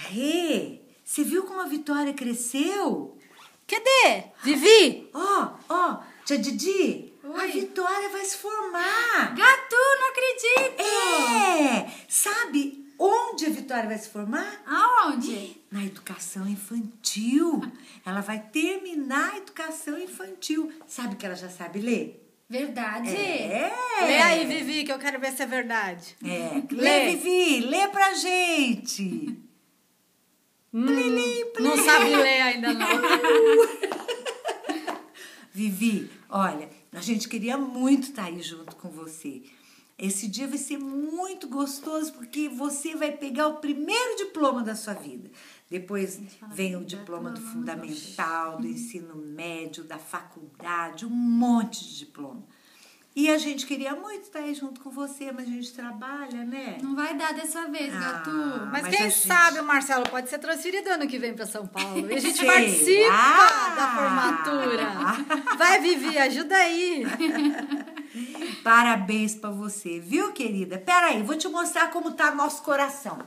Rê, você viu como a Vitória cresceu? Cadê? Vivi? Ó, tia Didi, Oi. a Vitória vai se formar. Gatu, não acredito! Sabe onde a Vitória vai se formar? Aonde? Na educação infantil. Ela vai terminar a educação infantil. Sabe que ela já sabe ler? Verdade? Lê aí, Vivi, que eu quero ver se é verdade. Lê, Vivi, lê pra gente. Não sabe ler ainda não. Vivi, olha, a gente queria muito estar aí junto com você. Esse dia vai ser muito gostoso porque você vai pegar o primeiro diploma da sua vida. Depois vem o diploma do fundamental, do ensino médio, da faculdade, um monte de diploma. E a gente queria muito estar aí junto com você, mas a gente trabalha, né? Não vai dar dessa vez, Gatu. Mas quem sabe o Marcelo pode ser transferido ano que vem para São Paulo. E a gente Sei participa lá. da formatura. Vai, Vivi, ajuda aí. Parabéns pra você, viu, querida? Peraí, vou te mostrar como tá nosso coração.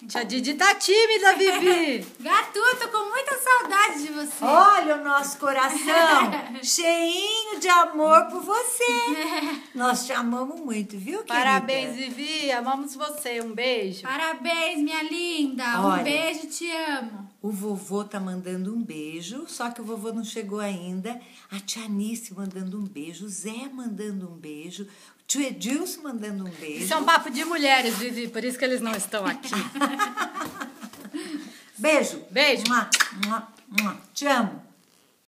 Tia Didi tá tímida, Vivi. Gatu, tô com muita saudade de você. Olha o nosso coração cheinho de amor por você. Nós te amamos muito, viu, querida? Parabéns, Vivi. Amamos você. Um beijo. Parabéns, minha linda. Olha. Um beijo, te amo. O vovô tá mandando um beijo, só que o vovô não chegou ainda. A tia Anice mandando um beijo, o Zé mandando um beijo, o tio Edilson mandando um beijo. Isso é um papo de mulheres, Vivi, por isso que eles não estão aqui. Beijo. Beijo. Mua, mua, mua. Te amo.